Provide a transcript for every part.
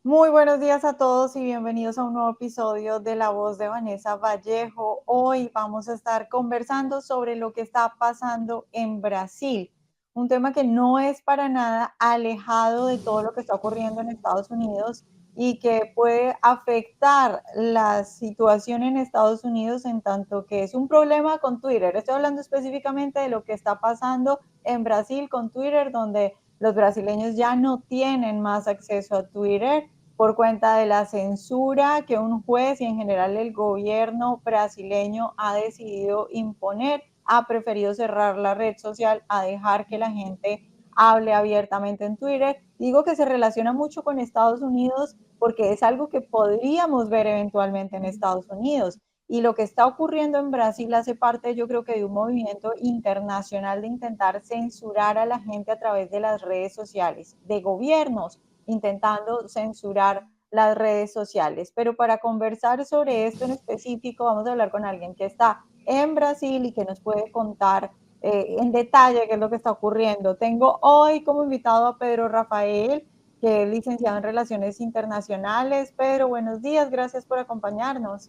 Muy buenos días a todos y bienvenidos a un nuevo episodio de La Voz de Vanessa Vallejo. Hoy vamos a estar conversando sobre lo que está pasando en Brasil, un tema que no es para nada alejado de todo lo que está ocurriendo en Estados Unidos y que puede afectar la situación en Estados Unidos en tanto que es un problema con Twitter. Estoy hablando específicamente de lo que está pasando en Brasil con Twitter, donde los brasileños ya no tienen más acceso a Twitter por cuenta de la censura que un juez y en general el gobierno brasileño ha decidido imponer. Ha preferido cerrar la red social a dejar que la gente hable abiertamente en Twitter. Digo que se relaciona mucho con Estados Unidos porque es algo que podríamos ver eventualmente en Estados Unidos. Y lo que está ocurriendo en Brasil hace parte, yo creo que de un movimiento internacional de intentar censurar a la gente a través de las redes sociales, de gobiernos intentando censurar las redes sociales. Pero para conversar sobre esto en específico, vamos a hablar con alguien que está en Brasil y que nos puede contar en detalle qué es lo que está ocurriendo. Tengo hoy como invitado a Pedro Rafael, que es licenciado en Relaciones Internacionales. Pedro, buenos días, gracias por acompañarnos.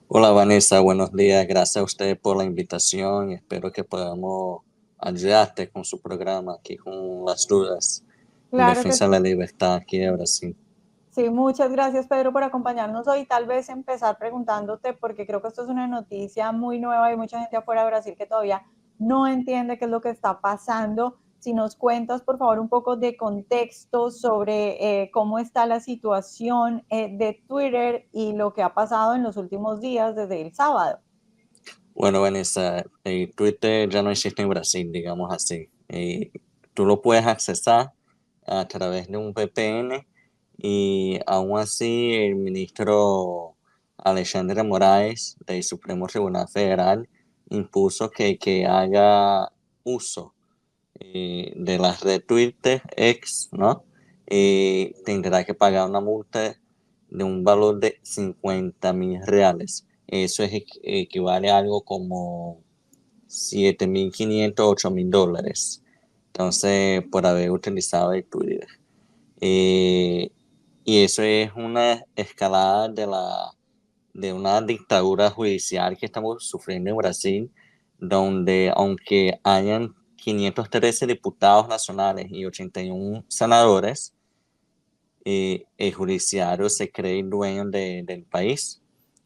Hola Vanessa, buenos días. Gracias a usted por la invitación y espero que podamos ayudarte con su programa aquí con las dudas en Claro que defensa de sí. la libertad aquí de Brasil. Sí, muchas gracias Pedro por acompañarnos hoy. Tal vez empezar preguntándote, porque creo que esto es una noticia muy nueva y mucha gente afuera de Brasil que todavía no entiende qué es lo que está pasando. Si nos cuentas, por favor, un poco de contexto sobre cómo está la situación de Twitter y lo que ha pasado en los últimos días desde el sábado. Bueno Vanessa, Twitter ya no existe en Brasil, digamos así. Tú lo puedes accesar a través de un VPN y aún así el ministro Alexandre de Moraes del Supremo Tribunal Federal impuso que haga uso de las red Twitter X, ¿no? Tendrá que pagar una multa de un valor de 50.000 reales. Eso equivale a algo como 7.500, 8.000 dólares. Entonces, por haber utilizado el Twitter. Eh, y eso es una escalada de una dictadura judicial que estamos sufriendo en Brasil, donde aunque hayan 513 diputados nacionales y 81 senadores, el judiciario se cree dueño del país,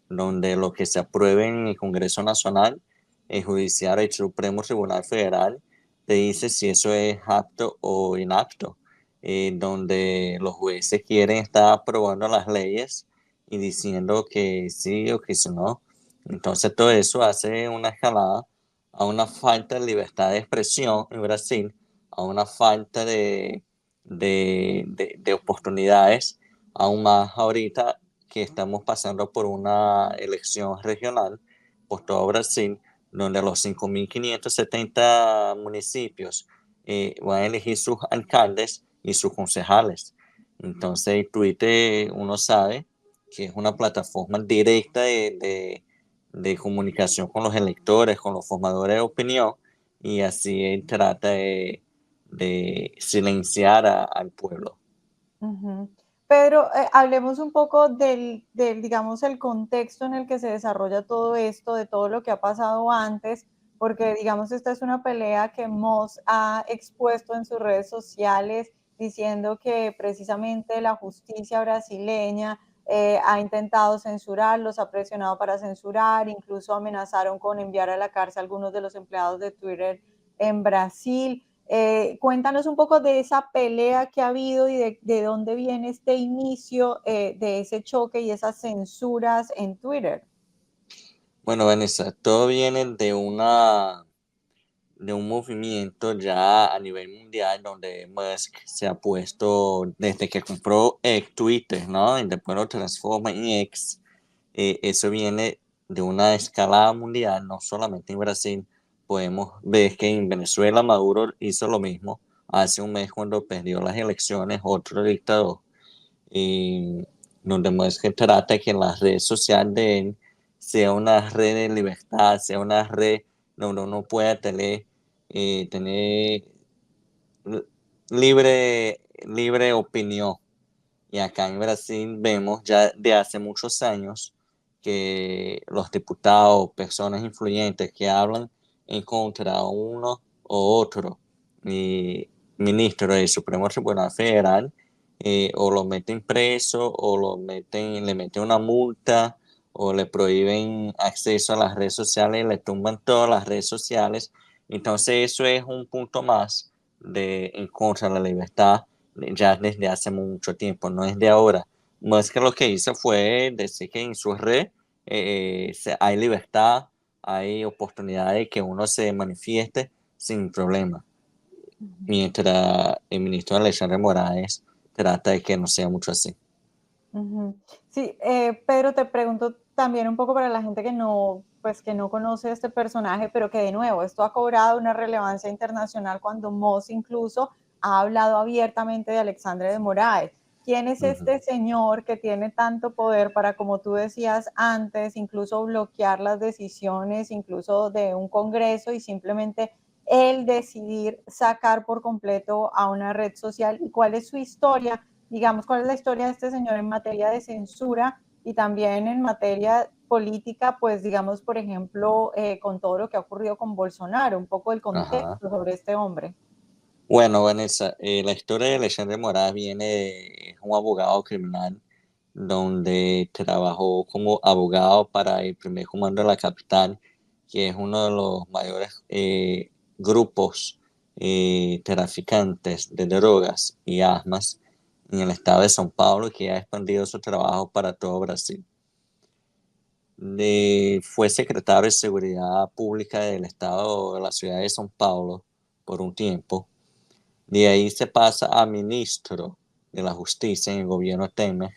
donde lo que se apruebe en el Congreso Nacional, el judiciario, el Supremo Tribunal Federal, te dice si eso es apto o inapto, donde los jueces quieren estar aprobando las leyes y diciendo que sí o que si no. Entonces todo eso hace una escalada a una falta de libertad de expresión en Brasil, a una falta de oportunidades, aún más ahorita que estamos pasando por una elección regional por todo Brasil, donde los 5.570 municipios van a elegir sus alcaldes y sus concejales. Entonces, Twitter, uno sabe que es una plataforma directa de comunicación con los electores, con los formadores de opinión, y así él trata de silenciar al pueblo. Ujú. Pedro, hablemos un poco digamos, el contexto en el que se desarrolla todo esto, de todo lo que ha pasado antes, porque, digamos, esta es una pelea que Moss ha expuesto en sus redes sociales, diciendo que precisamente la justicia brasileña ha intentado censurarlos, ha presionado para censurar, incluso amenazaron con enviar a la cárcel a algunos de los empleados de Twitter en Brasil. Cuéntanos un poco de esa pelea que ha habido y de dónde viene este inicio de ese choque y esas censuras en Twitter. Bueno, Vanessa, todo viene de un movimiento ya a nivel mundial donde Musk se ha puesto desde que compró Twitter, ¿no? Y después lo transforma en X. Eso viene de una escala mundial, no solamente en Brasil. Podemos ver que en Venezuela Maduro hizo lo mismo hace un mes cuando perdió las elecciones, otro dictador. Y donde Musk trata que la red social de él sea una red de libertad, sea una red donde uno pueda tener libre opinión. Y acá en Brasil vemos ya de hace muchos años que los diputados, personas influyentes que hablan en contra de uno o otro ministro del Supremo Tribunal Federal, o lo meten preso o le meten una multa o le prohíben acceso a las redes sociales, le tumban todas las redes sociales. Entonces eso es un punto más en contra de la libertad ya desde hace mucho tiempo, no es de ahora. Musk lo que hizo fue decir que en su red hay libertad, hay oportunidad de que uno se manifieste sin problema, mientras el ministro Alexandre Moraes trata de que no sea mucho así. Ujú. Sí, Pedro, te pregunto también un poco para la gente que no, pues que no conoce este personaje, pero que de nuevo, esto ha cobrado una relevancia internacional cuando Moss incluso ha hablado abiertamente de Alexandre de Moraes. ¿Quién es este señor que tiene tanto poder para, como tú decías antes, incluso bloquear las decisiones, incluso de un congreso y simplemente él decidir sacar por completo a una red social? ¿Y cuál es su historia? Digamos, cuál es la historia de este señor en materia de censura y también en materia política, pues digamos, por ejemplo, con todo lo que ha ocurrido con Bolsonaro, un poco el Ajá. contexto sobre este hombre. Bueno, Vanessa, la historia de Alexandre Moraes es un abogado criminal donde trabajó como abogado para el primer comando de la capital, que es uno de los mayores grupos traficantes de drogas y armas en el estado de São Paulo, que ha expandido su trabajo para todo Brasil. Fue secretario de Seguridad Pública del estado de la ciudad de São Paulo por un tiempo. De ahí se pasa a ministro de la Justicia en el gobierno Temer.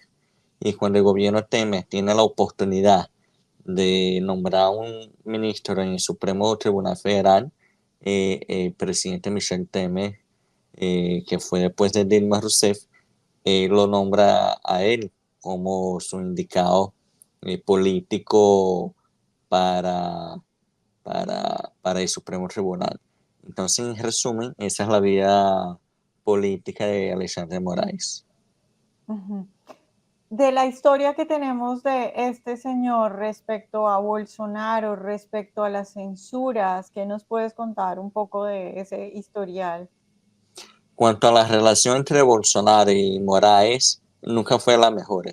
Y cuando el gobierno Temer tiene la oportunidad de nombrar un ministro en el Supremo Tribunal Federal, el presidente Michel Temer, que fue después de Dilma Rousseff, lo nombra a él como su indicado político para, para el Supremo Tribunal. Entonces, en resumen, esa es la vida política de Alexandre Moraes. Ujú. De la historia que tenemos de este señor respecto a Bolsonaro, respecto a las censuras, ¿qué nos puedes contar un poco de ese historial? Cuanto a la relación entre Bolsonaro y Moraes, nunca fue la mejor.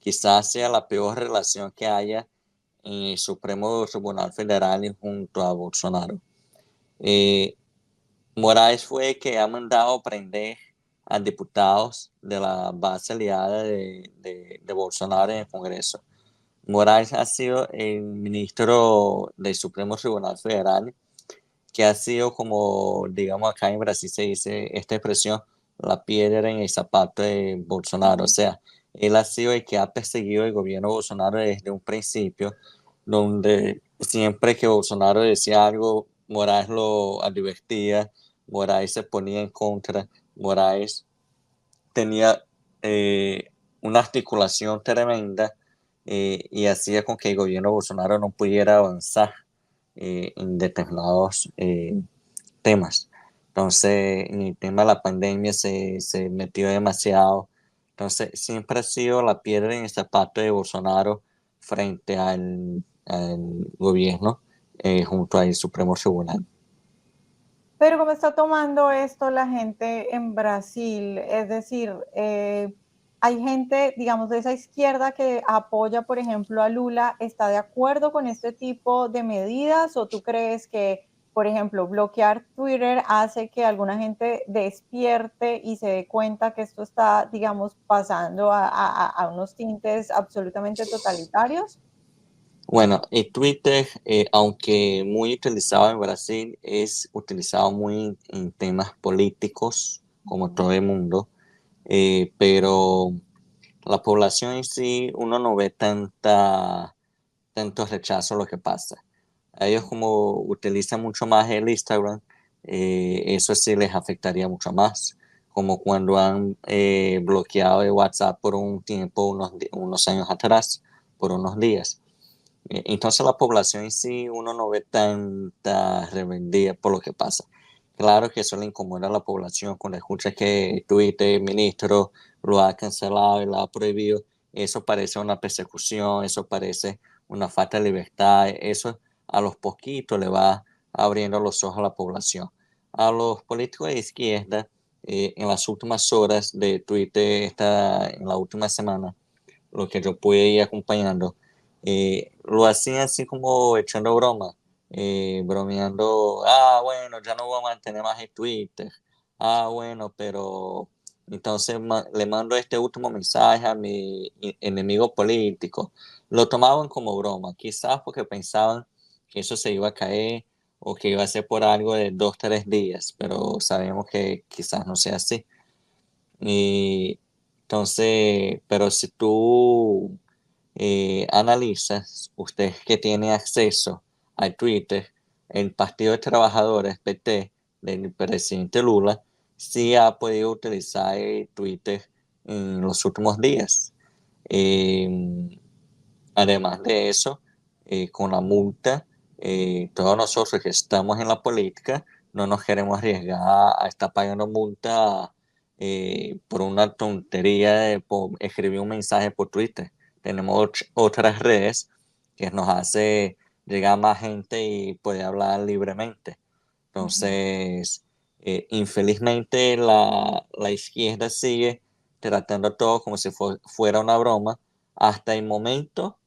Quizás sea la peor relación que haya en el Supremo Tribunal Federal junto a Bolsonaro. Eh, Moraes fue el que ha mandado prender a diputados de la base aliada de Bolsonaro en el Congreso. Moraes ha sido el ministro del Supremo Tribunal Federal, que ha sido como, digamos, acá en Brasil se dice esta expresión, la piedra en el zapato de Bolsonaro. O sea, él ha sido el que ha perseguido el gobierno de Bolsonaro desde un principio, donde siempre que Bolsonaro decía algo, Moraes lo advertía, Moraes se ponía en contra, Moraes tenía una articulación tremenda, y hacía con que el gobierno de Bolsonaro no pudiera avanzar en determinados temas. Entonces, en el tema de la pandemia se metió demasiado. Entonces, siempre ha sido la piedra en el zapato de Bolsonaro frente al gobierno, junto al Supremo Tribunal. Pero ¿cómo está tomando esto la gente en Brasil? Es decir, hay gente, digamos, de esa izquierda que apoya, por ejemplo, a Lula. ¿Está de acuerdo con este tipo de medidas? ¿O tú crees que, por ejemplo, bloquear Twitter hace que alguna gente despierte y se dé cuenta que esto está, digamos, pasando a unos tintes absolutamente totalitarios? Bueno, el Twitter, aunque muy utilizado en Brasil, es utilizado muy en temas políticos, como todo el mundo, pero la población en sí, uno no ve tanto rechazo a lo que pasa. A ellos como utilizan mucho más el Instagram, eso sí les afectaría mucho más, como cuando han bloqueado el WhatsApp por un tiempo, unos años atrás, por unos días. Entonces la población en sí, uno no ve tanta rebeldía por lo que pasa. Claro que eso le incomoda a la población cuando escucha que Twitter, ministro, lo ha cancelado y lo ha prohibido. Eso parece una persecución, eso parece una falta de libertad. Eso a los poquitos le va abriendo los ojos a la población. A los políticos de izquierda, en las últimas horas de Twitter, en la última semana, lo que yo pude ir acompañando, lo hacían así como echando broma, bromeando, bueno, ya no voy a mantener más el Twitter, bueno, pero entonces le mando este último mensaje a mi enemigo político. Lo tomaban como broma, quizás porque pensaban que eso se iba a caer o que iba a ser por algo de 2, 3 días, pero sabemos que quizás no sea así. Y entonces, pero si tú analizas, usted que tiene acceso a Twitter, el Partido de Trabajadores, PT, del presidente Lula, sí ha podido utilizar Twitter en los últimos días. Eh, Además de eso, con la multa, todos nosotros que estamos en la política no nos queremos arriesgar a estar pagando multa por una tontería de escribir un mensaje por Twitter. Tenemos otras redes que nos hace llegar más gente y poder hablar libremente. Ujú. Entonces, infelizmente la izquierda sigue tratando todo como si fuera una broma hasta el momento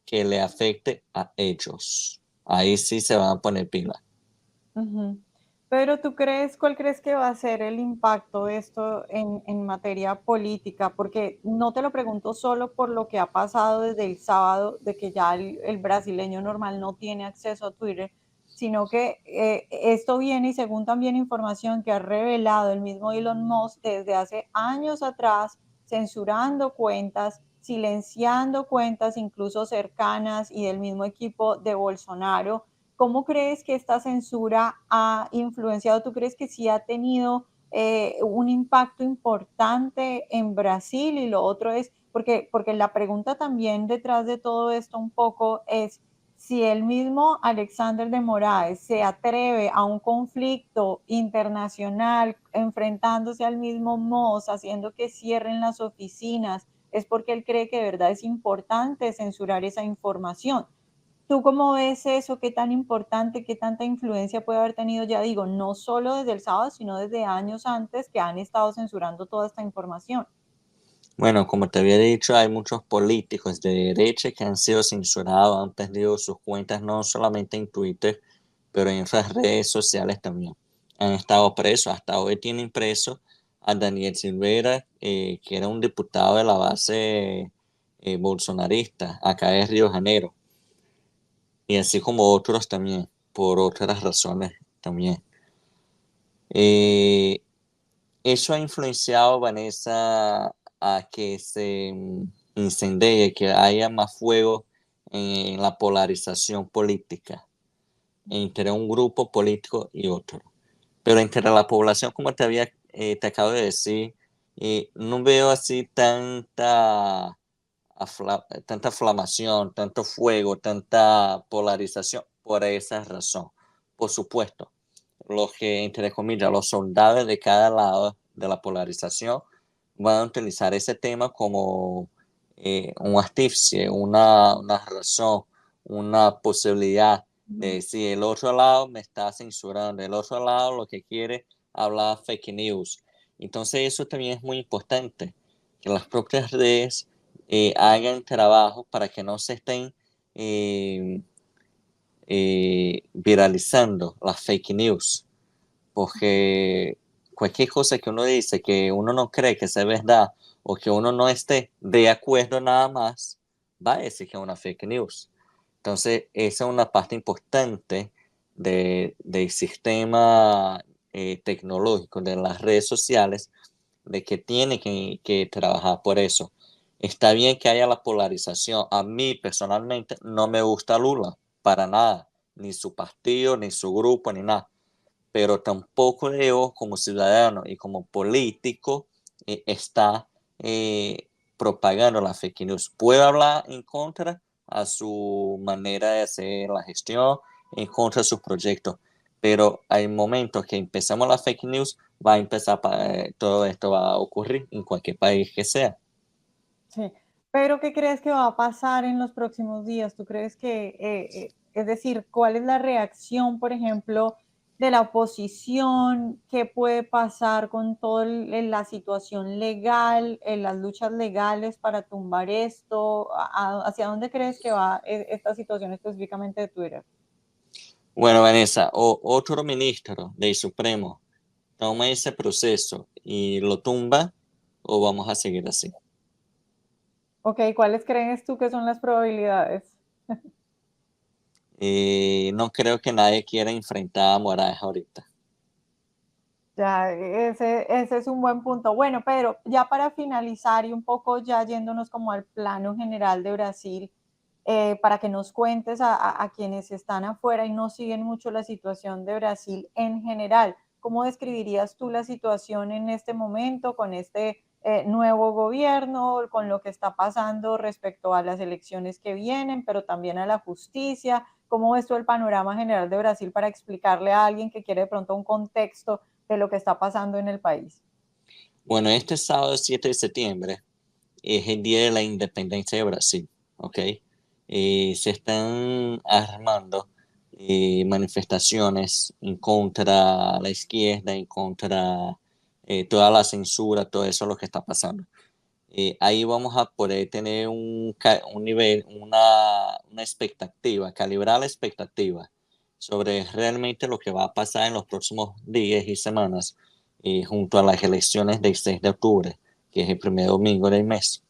que le afecte a ellos. Ahí sí se van a poner pila. Ujú. Pero tú crees, ¿cuál crees que va a ser el impacto de esto en materia política? Porque no te lo pregunto solo por lo que ha pasado desde el sábado, de que ya el brasileño normal no tiene acceso a Twitter, sino que esto viene y según también información que ha revelado el mismo Elon Musk desde hace años atrás, censurando cuentas, silenciando cuentas incluso cercanas y del mismo equipo de Bolsonaro. ¿Cómo crees que esta censura ha influenciado? ¿Tú crees que sí ha tenido un impacto importante en Brasil? Y lo otro es, porque la pregunta también detrás de todo esto un poco es si el mismo Alexander de Moraes se atreve a un conflicto internacional enfrentándose al mismo MOS, haciendo que cierren las oficinas, es porque él cree que de verdad es importante censurar esa información. ¿Tú cómo ves eso? ¿Qué tan importante, qué tanta influencia puede haber tenido, ya digo, no solo desde el sábado, sino desde años antes que han estado censurando toda esta información? Bueno, como te había dicho, hay muchos políticos de derecha que han sido censurados, han perdido sus cuentas no solamente en Twitter, pero en otras redes sociales también. Han estado presos, hasta hoy tienen preso a Daniel Silveira, que era un diputado de la base bolsonarista, acá de Río de Janeiro, y así como otros también, por otras razones también. Eh, Eso ha influenciado, Vanessa, a que se incendie, que haya más fuego en la polarización política entre un grupo político y otro. Pero entre la población, como te acabo de decir, no veo así tanta inflamación, tanto fuego, tanta polarización por esa razón. Por supuesto, los que, entre comillas, los soldados de cada lado de la polarización van a utilizar ese tema como un artífice, una razón, una posibilidad de decir el otro lado me está censurando, el otro lado lo que quiere hablar fake news. Entonces eso también es muy importante, que las propias redes hagan trabajo para que no se estén eh, viralizando las fake news, porque cualquier cosa que uno dice que uno no cree que sea verdad o que uno no esté de acuerdo nada más, va a decir que es una fake news. Entonces, esa es una parte importante del sistema tecnológico, de las redes sociales, de que tiene que trabajar por eso. Está bien que haya la polarización. A mí personalmente no me gusta Lula, para nada, ni su partido, ni su grupo, ni nada, pero tampoco yo como ciudadano y como político está propagando la fake news. Puedo hablar en contra a su manera de hacer la gestión, en contra de sus proyectos, pero hay momentos que empezamos las fake news, va a empezar, todo esto va a ocurrir en cualquier país que sea. Sí, pero ¿qué crees que va a pasar en los próximos días? ¿Tú crees que, es decir, cuál es la reacción, por ejemplo, de la oposición? ¿Qué puede pasar con toda la situación legal, las luchas legales para tumbar esto? ¿Hacia dónde crees que va esta situación específicamente de Twitter? Bueno, Vanessa, otro ministro del Supremo toma ese proceso y lo tumba, o vamos a seguir así. Ok, ¿cuáles crees tú que son las probabilidades? No creo que nadie quiera enfrentar a Morales ahorita. Ya, ese es un buen punto. Bueno, pero ya para finalizar y un poco ya yéndonos como al plano general de Brasil, para que nos cuentes a quienes están afuera y no siguen mucho la situación de Brasil en general, ¿cómo describirías tú la situación en este momento con este nuevo gobierno, con lo que está pasando respecto a las elecciones que vienen, pero también a la justicia? ¿Cómo ves tú el panorama general de Brasil para explicarle a alguien que quiere de pronto un contexto de lo que está pasando en el país? Bueno, este sábado 7 de septiembre es el día de la independencia de Brasil, ¿ok? Se están armando manifestaciones en contra de la izquierda, en contra toda la censura, todo eso es lo que está pasando. Ahí vamos a poder tener un nivel, una expectativa, calibrar la expectativa sobre realmente lo que va a pasar en los próximos días y semanas junto a las elecciones del 6 de octubre, que es el primer domingo del mes.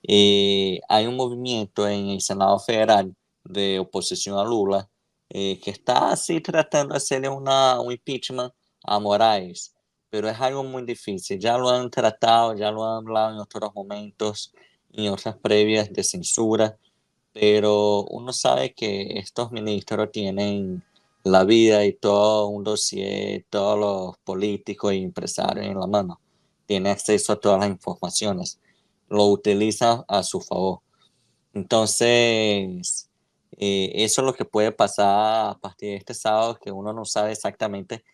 Hay un movimiento en el Senado Federal de oposición a Lula que está así tratando de hacerle un impeachment a Moraes, pero es algo muy difícil. Ya lo han tratado, ya lo han hablado en otros momentos, en otras previas de censura, pero uno sabe que estos ministros tienen la vida y todo un dossier, todos los políticos y empresarios en la mano. Tiene acceso a todas las informaciones, lo utiliza a su favor. Entonces, eso es lo que puede pasar a partir de este sábado, que uno no sabe exactamente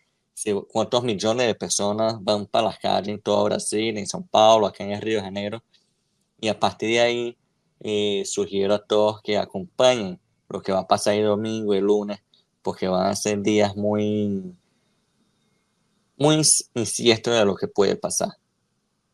cuántos millones de personas van para las calles en todo Brasil, en São Paulo, acá en el Río de Janeiro, y a partir de ahí sugiero a todos que acompañen lo que va a pasar el domingo y el lunes, porque van a ser días muy, muy inciertos de lo que puede pasar.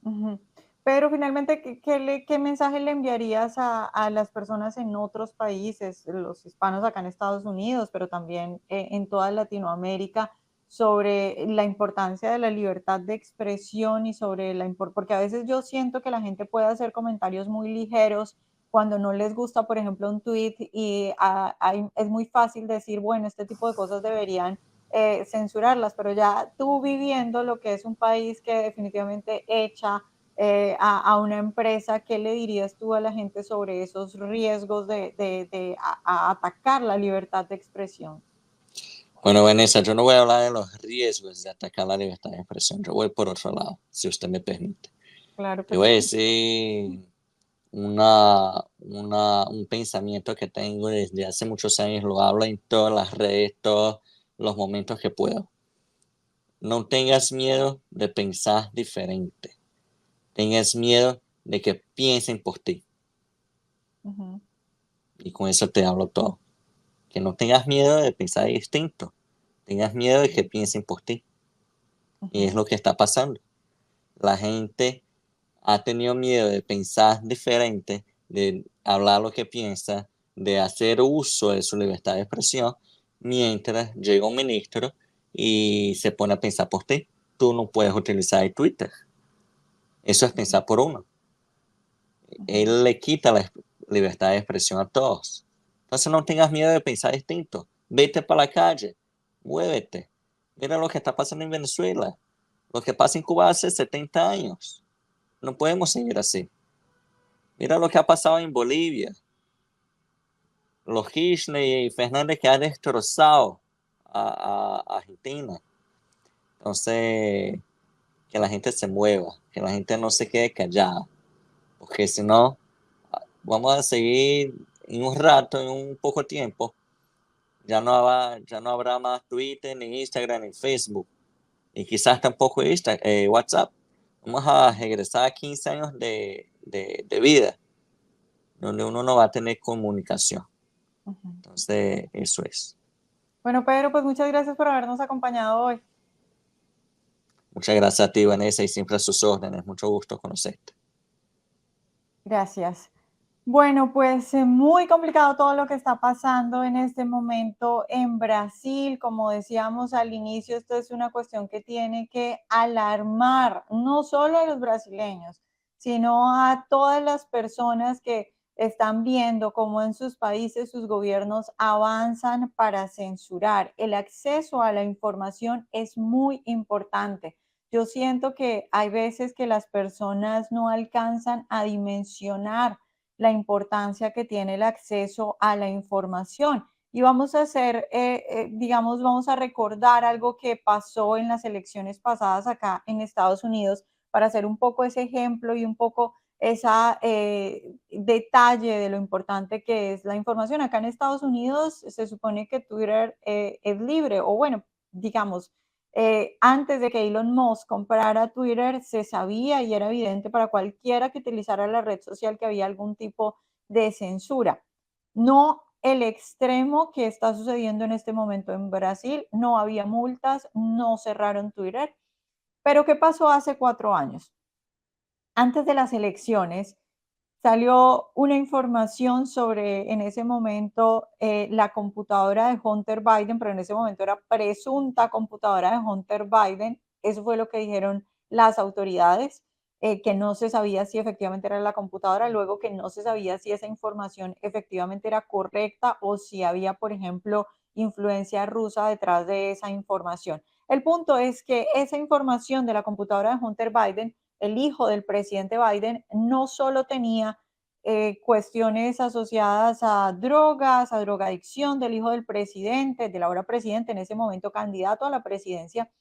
Ujú. Pero finalmente, ¿qué mensaje le enviarías a las personas en otros países, los hispanos acá en Estados Unidos, pero también en toda Latinoamérica, sobre la importancia de la libertad de expresión y sobre porque a veces yo siento que la gente puede hacer comentarios muy ligeros cuando no les gusta, por ejemplo, un tweet y es muy fácil decir, bueno, este tipo de cosas deberían censurarlas, pero ya tú viviendo lo que es un país que definitivamente echa a una empresa, ¿qué le dirías tú a la gente sobre esos riesgos de atacar la libertad de expresión? Bueno, Vanessa, yo no voy a hablar de los riesgos de atacar la libertad de expresión, yo voy por otro lado, si usted me permite. Claro Te que voy a sí. decir un pensamiento que tengo desde hace muchos años, lo hablo en todas las redes, todos los momentos que puedo. No tengas miedo de pensar diferente, tengas miedo de que piensen por ti. Ujú, Y con eso te hablo todo. Que no tengas miedo de pensar distinto, tengas miedo de que piensen por ti. Y es ujú, lo que está pasando. La gente ha tenido miedo de pensar diferente, de hablar lo que piensa, de hacer uso de su libertad de expresión, mientras llega un ministro y se pone a pensar por ti. Tú no puedes utilizar el Twitter. Eso es ujú, pensar por uno. ujú, Él le quita la libertad de expresión a todos. Entonces no tengas miedo de pensar distinto. Vete para la calle, muévete. Mira lo que está pasando en Venezuela, lo que pasa en Cuba hace 70 años. No podemos seguir así. Mira lo que ha pasado en Bolivia. Los Kirchner y Fernández que han destrozado a Argentina. Entonces, que la gente se mueva, que la gente no se quede callada, porque si no, vamos a seguir en un rato, en un poco tiempo, ya no habrá más Twitter, ni Instagram, ni Facebook, y quizás tampoco WhatsApp. Vamos a regresar a 15 años de vida, donde uno no va a tener comunicación. Ujú. Entonces, eso es. Bueno, Pedro, pues muchas gracias por habernos acompañado hoy. Muchas gracias a ti, Vanessa, y siempre a sus órdenes. Mucho gusto conocerte. Gracias. Bueno, pues muy complicado todo lo que está pasando en este momento en Brasil. Como decíamos al inicio, esto es una cuestión que tiene que alarmar no solo a los brasileños, sino a todas las personas que están viendo cómo en sus países sus gobiernos avanzan para censurar. El acceso a la información es muy importante. Yo siento que hay veces que las personas no alcanzan a dimensionar la importancia que tiene el acceso a la información. Y vamos a hacer, digamos, vamos a recordar algo que pasó en las elecciones pasadas acá en Estados Unidos para hacer un poco ese ejemplo y un poco esa detalle de lo importante que es la información. Acá en Estados Unidos se supone que Twitter es libre o bueno, digamos, antes de que Elon Musk comprara Twitter, se sabía y era evidente para cualquiera que utilizara la red social que había algún tipo de censura. No el extremo que está sucediendo en este momento en Brasil, no había multas, no cerraron Twitter. Pero ¿qué pasó hace 4 años? Antes de las elecciones, salió una información sobre, en ese momento, la computadora de Hunter Biden, pero en ese momento era presunta computadora de Hunter Biden. Eso fue lo que dijeron las autoridades, que no se sabía si efectivamente era la computadora, luego que no se sabía si esa información efectivamente era correcta o si había, por ejemplo, influencia rusa detrás de esa información. El punto es que esa información de la computadora de Hunter Biden, el hijo del presidente Biden, no solo tenía cuestiones asociadas a drogas, a drogadicción del hijo del presidente, del ahora presidente, en ese momento candidato a la presidencia,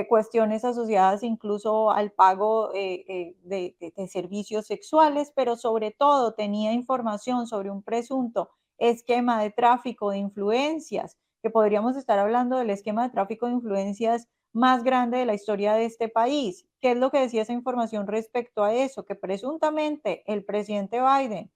cuestiones asociadas incluso al pago de servicios sexuales, pero sobre todo tenía información sobre un presunto esquema de tráfico de influencias, que podríamos estar hablando del esquema de tráfico de influencias más grande de la historia de este país. ¿Qué es lo que decía esa información respecto a eso? Que presuntamente el presidente Biden,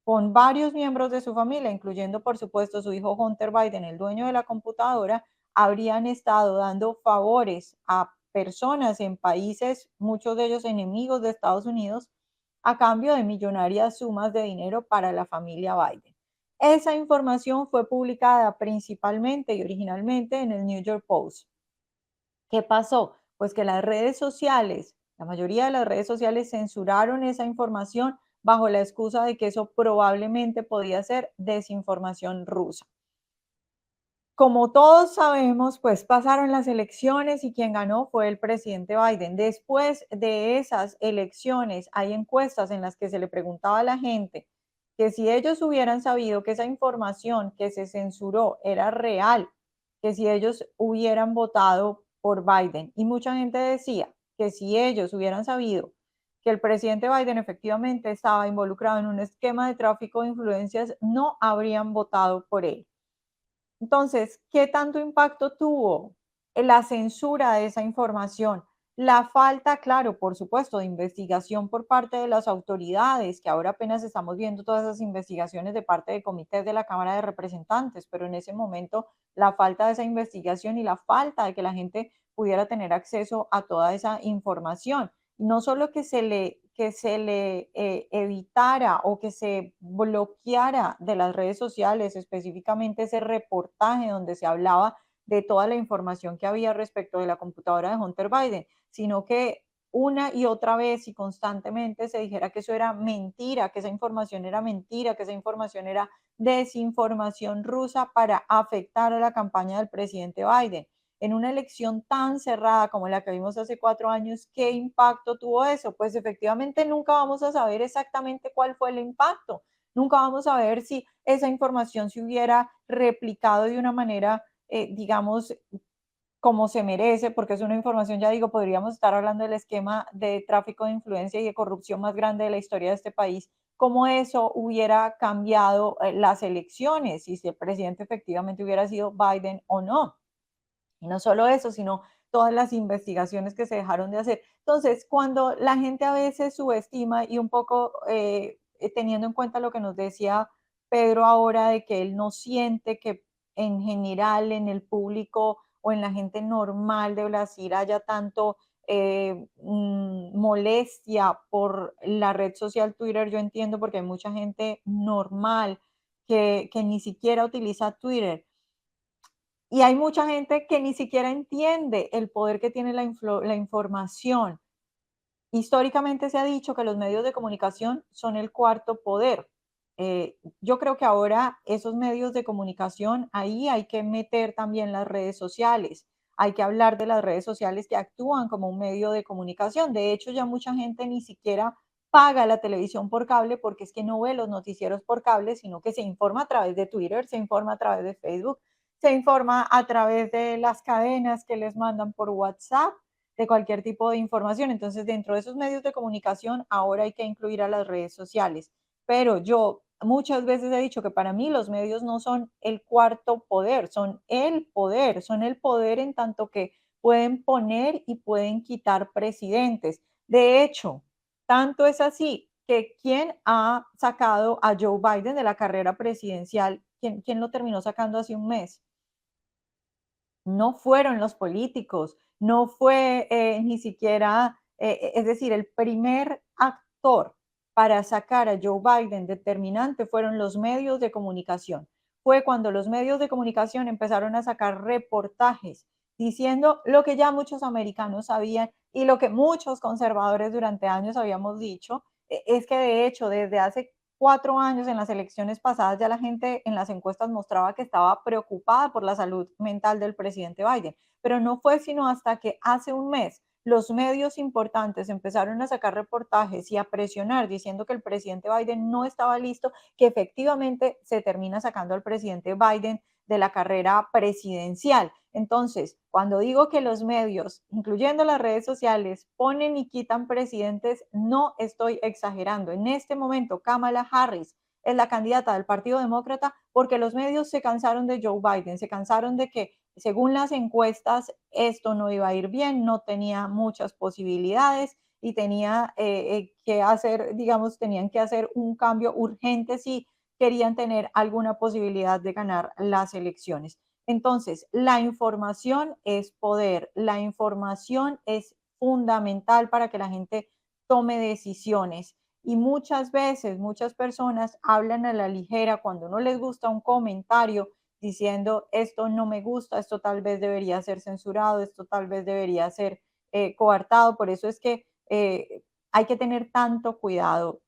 con varios miembros de su familia, incluyendo por supuesto su hijo Hunter Biden, el dueño de la computadora, habrían estado dando favores a personas en países, muchos de ellos enemigos de Estados Unidos, a cambio de millonarias sumas de dinero para la familia Biden. Esa información fue publicada principalmente y originalmente en el New York Post. ¿Qué pasó? Pues que las redes sociales, la mayoría de las redes sociales censuraron esa información bajo la excusa de que eso probablemente podía ser desinformación rusa. Como todos sabemos, pues pasaron las elecciones y quien ganó fue el presidente Biden. Después de esas elecciones hay encuestas en las que se le preguntaba a la gente que si ellos hubieran sabido que esa información que se censuró era real, que si ellos hubieran votado por Biden. Y mucha gente decía que si ellos hubieran sabido que el presidente Biden efectivamente estaba involucrado en un esquema de tráfico de influencias, no habrían votado por él. Entonces, ¿qué tanto impacto tuvo la censura de esa información? La falta, claro, por supuesto, de investigación por parte de las autoridades, que ahora apenas estamos viendo todas esas investigaciones de parte de comités de la Cámara de Representantes, pero en ese momento la falta de esa investigación y la falta de que la gente pudiera tener acceso a toda esa información. No solo que se le evitara o que se bloqueara de las redes sociales, específicamente ese reportaje donde se hablaba de toda la información que había respecto de la computadora de Hunter Biden, sino que una y otra vez y constantemente se dijera que eso era mentira, que esa información era mentira, que esa información era desinformación rusa para afectar a la campaña del presidente Biden. En una elección tan cerrada como la que vimos hace 4 años, ¿qué impacto tuvo eso? Pues efectivamente nunca vamos a saber exactamente cuál fue el impacto. Nunca vamos a ver si esa información se hubiera replicado de una manera, digamos, como se merece, porque es una información, ya digo, podríamos estar hablando del esquema de tráfico de influencia y de corrupción más grande de la historia de este país, cómo eso hubiera cambiado las elecciones y si el presidente efectivamente hubiera sido Biden o no. Y no solo eso, sino todas las investigaciones que se dejaron de hacer. Entonces, cuando la gente a veces subestima y un poco teniendo en cuenta lo que nos decía Pedro ahora de que él no siente que en general en el público o en la gente normal de Brasil haya tanto molestia por la red social Twitter, yo entiendo porque hay mucha gente normal que ni siquiera utiliza Twitter. Y hay mucha gente que ni siquiera entiende el poder que tiene la información. Históricamente se ha dicho que los medios de comunicación son el cuarto poder. Yo creo que ahora esos medios de comunicación, ahí hay que meter también las redes sociales. Hay que hablar de las redes sociales que actúan como un medio de comunicación. De hecho, ya mucha gente ni siquiera paga la televisión por cable porque es que no ve los noticieros por cable, sino que se informa a través de Twitter, se informa a través de Facebook, se informa a través de las cadenas que les mandan por WhatsApp, de cualquier tipo de información. Entonces, dentro de esos medios de comunicación, ahora hay que incluir a las redes sociales. Pero yo muchas veces he dicho que para mí los medios no son el cuarto poder, son el poder en tanto que pueden poner y pueden quitar presidentes. De hecho, tanto es así que quien ha sacado a Joe Biden de la carrera presidencial, ¿quién lo terminó sacando hace un mes? No fueron los políticos, no fue ni siquiera, es decir, el primer actor para sacar a Joe Biden determinante fueron los medios de comunicación. Fue cuando los medios de comunicación empezaron a sacar reportajes diciendo lo que ya muchos americanos sabían y lo que muchos conservadores durante años habíamos dicho, es que de hecho desde hace 4 años en las elecciones pasadas ya la gente en las encuestas mostraba que estaba preocupada por la salud mental del presidente Biden, pero no fue sino hasta que hace un mes los medios importantes empezaron a sacar reportajes y a presionar diciendo que el presidente Biden no estaba listo, que efectivamente se termina sacando al presidente Biden de la carrera presidencial. Entonces, cuando digo que los medios, incluyendo las redes sociales, ponen y quitan presidentes, no estoy exagerando. En este momento, Kamala Harris es la candidata del Partido Demócrata porque los medios se cansaron de Joe Biden, se cansaron de que, según las encuestas, esto no iba a ir bien, no tenía muchas posibilidades y tenía que hacer, digamos, tenían que hacer un cambio urgente si querían tener alguna posibilidad de ganar las elecciones. Entonces, la información es poder, la información es fundamental para que la gente tome decisiones. Y muchas veces, muchas personas hablan a la ligera cuando no les gusta un comentario diciendo esto no me gusta, esto tal vez debería ser censurado, esto tal vez debería ser coartado. Por eso es que hay que tener tanto cuidado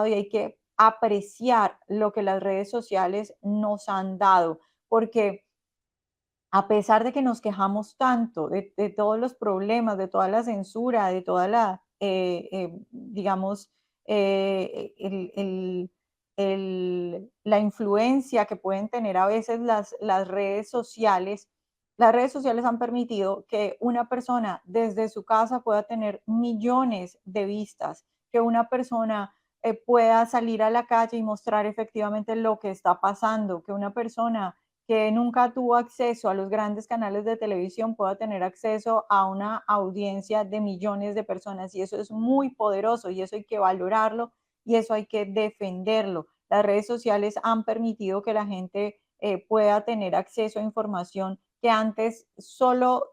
y hay que apreciar lo que las redes sociales nos han dado, porque a pesar de que nos quejamos tanto de todos los problemas, de toda la censura, de toda la, digamos, la influencia que pueden tener a veces las redes sociales han permitido que una persona desde su casa pueda tener millones de vistas, que una persona pueda salir a la calle y mostrar efectivamente lo que está pasando, que una persona que nunca tuvo acceso a los grandes canales de televisión pueda tener acceso a una audiencia de millones de personas. Y eso es muy poderoso y eso hay que valorarlo y eso hay que defenderlo. Las redes sociales han permitido que la gente pueda tener acceso a información que antes solo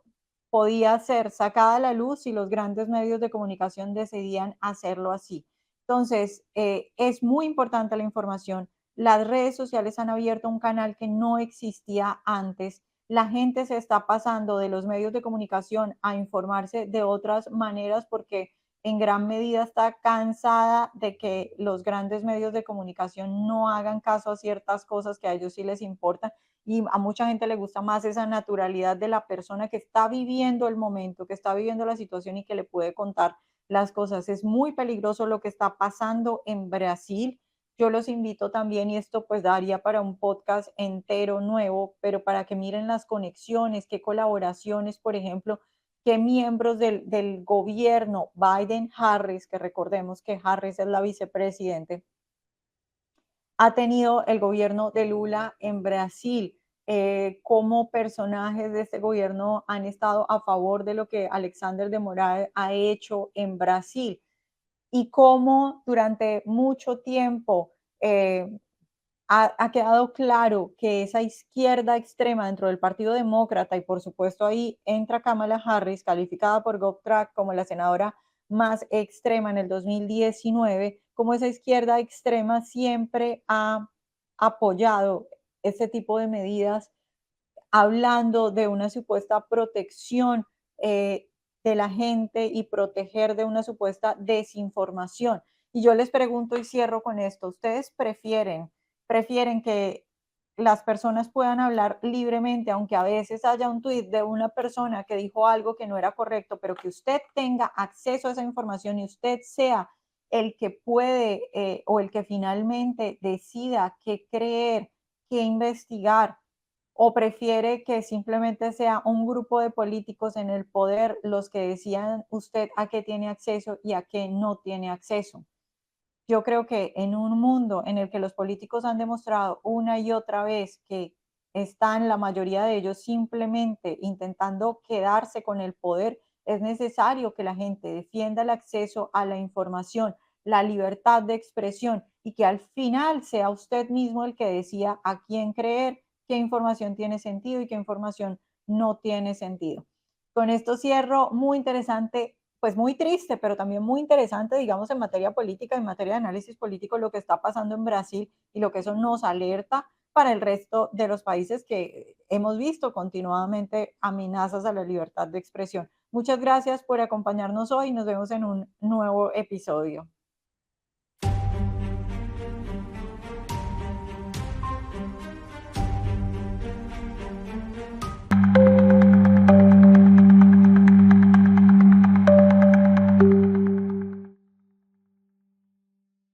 podía ser sacada a la luz si los grandes medios de comunicación decidían hacerlo así. Entonces, es muy importante la información. Las redes sociales han abierto un canal que no existía antes. La gente se está pasando de los medios de comunicación a informarse de otras maneras porque en gran medida está cansada de que los grandes medios de comunicación no hagan caso a ciertas cosas que a ellos sí les importan y a mucha gente le gusta más esa naturalidad de la persona que está viviendo el momento, que está viviendo la situación y que le puede contar las cosas. Es muy peligroso lo que está pasando en Brasil. Yo los invito también, y esto pues daría para un podcast entero nuevo, pero para que miren las conexiones, qué colaboraciones, por ejemplo, qué miembros del gobierno Biden-Harris, que recordemos que Harris es la vicepresidente, ha tenido el gobierno de Lula en Brasil, cómo personajes de este gobierno han estado a favor de lo que Alexander de Moraes ha hecho en Brasil y cómo durante mucho tiempo ha quedado claro que esa izquierda extrema dentro del Partido Demócrata, y por supuesto ahí entra Kamala Harris, calificada por GovTrack como la senadora más extrema en el 2019, como esa izquierda extrema siempre ha apoyado este tipo de medidas, hablando de una supuesta protección de la gente y proteger de una supuesta desinformación. Y yo les pregunto y cierro con esto, ¿ustedes prefieren que las personas puedan hablar libremente, aunque a veces haya un tuit de una persona que dijo algo que no era correcto, pero que usted tenga acceso a esa información y usted sea el que puede o el que finalmente decida qué creer, qué investigar, o prefiere que simplemente sea un grupo de políticos en el poder los que decían usted a qué tiene acceso y a qué no tiene acceso? Yo creo que en un mundo en el que los políticos han demostrado una y otra vez que están la mayoría de ellos simplemente intentando quedarse con el poder, es necesario que la gente defienda el acceso a la información, la libertad de expresión y que al final sea usted mismo el que decida a quién creer, qué información tiene sentido y qué información no tiene sentido. Con esto cierro, muy interesante, pues muy triste, pero también muy interesante, digamos, en materia política, en materia de análisis político, lo que está pasando en Brasil y lo que eso nos alerta para el resto de los países que hemos visto continuadamente amenazas a la libertad de expresión. Muchas gracias por acompañarnos hoy. Nos vemos en un nuevo episodio.